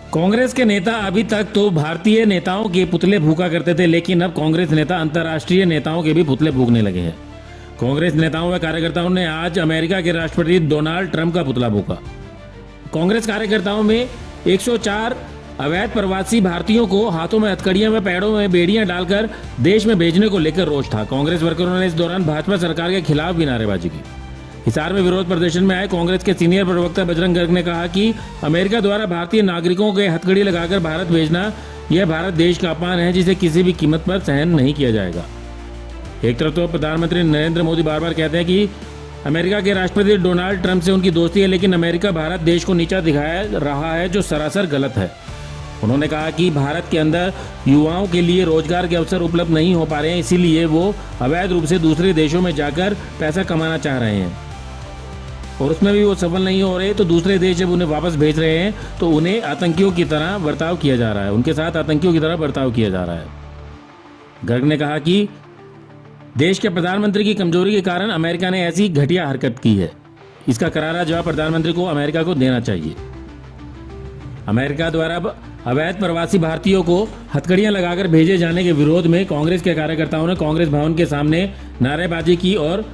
कांग्रेस के नेता अभी तक तो भारतीय नेताओं के पुतले फूंका करते थे, लेकिन अब कांग्रेस नेता अंतर्राष्ट्रीय नेताओं के भी पुतले फूंकने लगे हैं। कांग्रेस नेताओं व कार्यकर्ताओं ने आज अमेरिका के राष्ट्रपति डोनाल्ड ट्रंप का पुतला फूंका। कांग्रेस कार्यकर्ताओं में 104 अवैध प्रवासी भारतीयों को हाथों में हथकड़ियां व पैरों में बेड़ियां डालकर देश में भेजने को लेकर रोष था। कांग्रेस वर्करों ने इस दौरान भाजपा सरकार के खिलाफ भी नारेबाजी की। हिसार में विरोध प्रदर्शन में आए कांग्रेस के सीनियर प्रवक्ता बजरंग गर्ग ने कहा कि अमेरिका द्वारा भारतीय नागरिकों के हथकड़ी लगाकर भारत भेजना यह भारत देश का अपमान है, जिसे किसी भी कीमत पर सहन नहीं किया जाएगा। एक तरफ तो प्रधानमंत्री नरेंद्र मोदी बार बार कहते हैं कि अमेरिका के राष्ट्रपति डोनाल्ड ट्रंप से उनकी दोस्ती है, लेकिन अमेरिका भारत देश को नीचा दिखाया रहा है, जो सरासर गलत है। उन्होंने कहा कि भारत के अंदर युवाओं के लिए रोजगार के अवसर उपलब्ध नहीं हो पा रहे हैं, इसीलिए वो अवैध रूप से दूसरे देशों में जाकर पैसा कमाना चाह रहे हैं और उसमें भी वो सफल नहीं हो रहे, तो दूसरे देश जब उन्हें वापस भेज रहे हैं तो उन्हें आतंकियों की तरह बर्ताव किया जा रहा है, उनके साथ आतंकियों की तरह बर्ताव किया जा रहा है। गर्ग ने कहा कि देश के प्रधानमंत्री की कमजोरी के कारण अमेरिका ने ऐसी घटिया हरकत की है। इसका करारा जवाब प्रधानमंत्री को अमेरिका को देना चाहिए। अमेरिका द्वारा अवैध प्रवासी भारतीयों को हथकड़ियां लगाकर भेजे जाने के विरोध में कांग्रेस के कार्यकर्ताओं ने कांग्रेस भवन के सामने नारेबाजी की और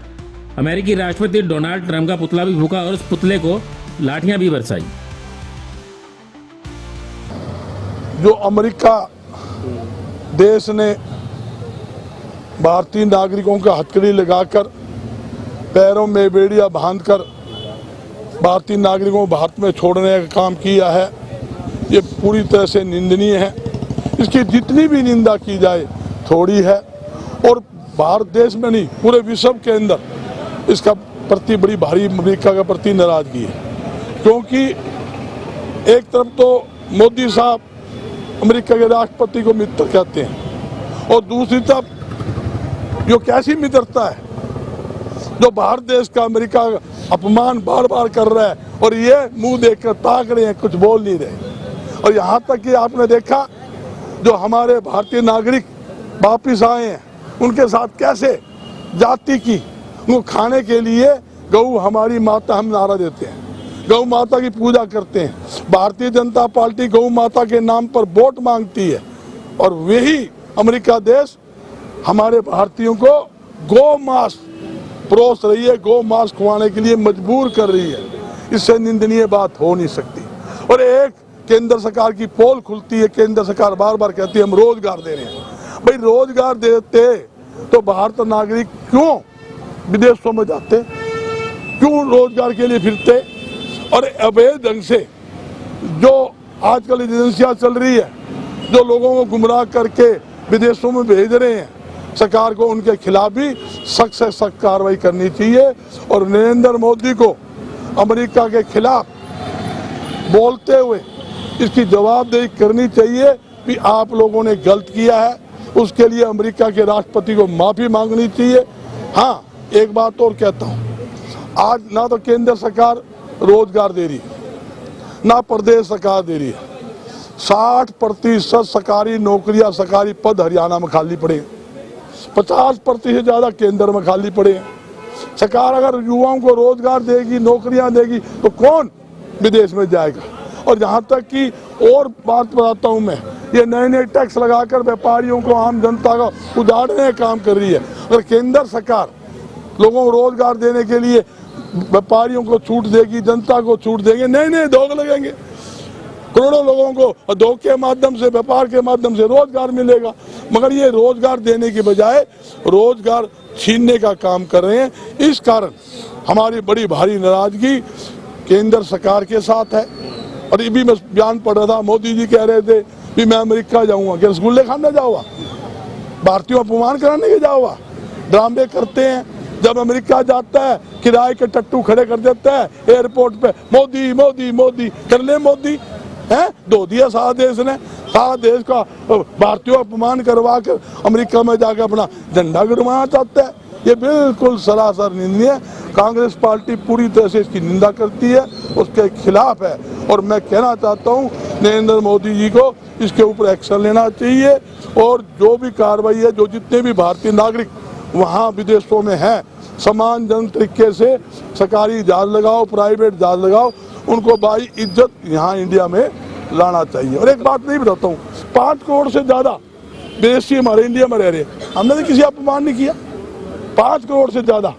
अमेरिकी राष्ट्रपति डोनाल्ड ट्रंप का पुतला भी फूंका और उस पुतले को लाठियां भी बरसाई। जो अमेरिका देश ने भारतीय नागरिकों का हथकड़ी लगाकर पैरों में बेड़ियां बांधकर भारतीय नागरिकों को भारत में छोड़ने का काम किया है, ये पूरी तरह से निंदनीय है। इसकी जितनी भी निंदा की जाए थोड़ी है और भारत देश में नहीं पूरे विश्व के अंदर इसका प्रति बड़ी भारी अमेरिका का प्रति नाराजगी है, क्योंकि एक तरफ तो मोदी साहब अमेरिका के राष्ट्रपति को मित्र कहते हैं और दूसरी तरफ जो कैसी मित्रता है जो भारत देश का अमेरिका अपमान बार बार कर रहा है और ये मुंह देखकर ताक रहे हैं, कुछ बोल नहीं रहे। और यहाँ तक कि आपने देखा जो हमारे भारतीय नागरिक वापिस आए हैं उनके साथ कैसे जाति की वो खाने के लिए गौ हमारी माता हम नारा देते हैं, गौ माता की पूजा करते हैं। भारतीय जनता पार्टी गौ माता के नाम पर वोट मांगती है और वही अमेरिका देश हमारे भारतीयों को गौ मांस परोस रही है, गौ मांस खुआने के लिए मजबूर कर रही है। इससे निंदनीय बात हो नहीं सकती। और एक केंद्र सरकार की पोल खुलती है, केंद्र सरकार बार बार कहती है हम रोजगार दे रहे हैं। भाई रोजगार देते तो भारत नागरिक क्यों विदेशों में जाते, क्यों रोजगार के लिए फिरते? और अवैध ढंग से जो आजकल एजेंसियां चल रही है जो लोगों को गुमराह करके विदेशों में भेज रहे हैं, सरकार को उनके खिलाफ भी सख्त से सख्त कार्रवाई करनी चाहिए। और नरेंद्र मोदी को अमेरिका के खिलाफ बोलते हुए इसकी जवाबदेही करनी चाहिए कि आप लोगों ने गलत किया है, उसके लिए अमेरिका के राष्ट्रपति को माफी मांगनी चाहिए। हाँ, एक बात और कहता हूँ, आज ना तो केंद्र सरकार रोजगार दे रही है ना प्रदेश सरकार दे रही है। 60% सरकारी नौकरियां सरकारी पद हरियाणा में खाली पड़े हैं, 50% ज्यादा केंद्र में खाली पड़े हैं। सरकार अगर युवाओं को रोजगार देगी, नौकरियां देगी तो कौन विदेश में जाएगा? और जहां तक कि और बात बताता हूं मैं, ये नए नए टैक्स लगाकर व्यापारियों को आम जनता को उजाड़ने का काम कर रही है। अगर केंद्र सरकार लोगों को रोजगार देने के लिए व्यापारियों को छूट देगी, जनता को छूट देंगे, नए नए उद्योग लगेंगे, करोड़ों लोगों को उद्योग के माध्यम से व्यापार के माध्यम से रोजगार मिलेगा। मगर ये रोजगार देने के बजाय रोजगार छीनने का काम कर रहे हैं। इस कारण हमारी बड़ी भारी नाराजगी केंद्र सरकार के साथ है। और ये भी मैं बयान पढ़ रहा था, मोदी जी कह रहे थे कि मैं अमेरिका जाऊंगा, क्या रसगुल्ले खाने जाऊंगा, भारतीयों को अपमान कराने के जाऊंगा? ड्रामे करते हैं। जब अमेरिका जाता है किराए के टट्टू खड़े कर देता है एयरपोर्ट पे, मोदी मोदी मोदी कर ले मोदी है, दो दिया सारा देश ने, सारा देश का भारतीयों अपमान करवा कर अमेरिका में जाकर अपना झंडा गिरवाना चाहता है। ये बिल्कुल सरासर निंदनीय है। कांग्रेस पार्टी पूरी तरह से इसकी निंदा करती है, उसके खिलाफ है। और मैं कहना चाहता हूँ नरेंद्र मोदी जी को इसके ऊपर एक्शन लेना चाहिए और जो भी कार्रवाई है, जो जितने भी भारतीय नागरिक वहाँ विदेशों में हैं, समान जन तरीके से सरकारी जहाज लगाओ, प्राइवेट जहाज लगाओ, उनको बाई इज्जत यहाँ इंडिया में लाना चाहिए। और एक बात नहीं बताता हूँ, 5 करोड़ से ज़्यादा विदेशी हमारे इंडिया में रह रहे हैं, हमने तो किसी अपमान नहीं किया। 5 करोड़ से ज़्यादा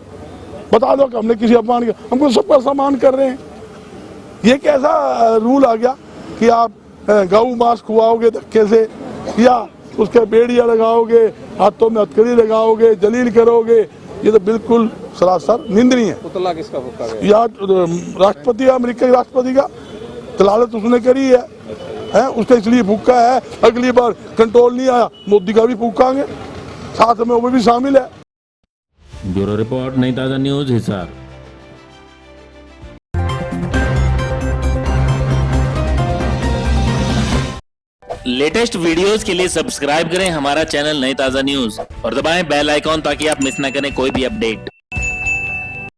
बता दो कि हमने किसी अपमान किया, हमको सबका सम्मान कर रहे हैं। ये कैसा रूल आ गया कि आप गऊ मांस खुआओगे धक्के से, या उसके बेड़िया लगाओगे, हाथों में हथकड़ी लगाओगे, जलील करोगे, ये तो बिल्कुल सरासर निंदनीय है। पुतला किसका फूका गया? या राष्ट्रपति, अमेरिका के राष्ट्रपति का तलालत उसने करी है उसका इसलिए फूका है। अगली बार कंट्रोल नहीं आया, मोदी का भी फूकांगे, साथ में वो भी शामिल है। ब्यूरो रिपोर्ट, नई ताज़ा न्यूज, हिसार। लेटेस्ट वीडियोस के लिए सब्सक्राइब करें हमारा चैनल नई ताज़ा न्यूज और दबाएं बेल आइकॉन ताकि आप मिस ना करें कोई भी अपडेट।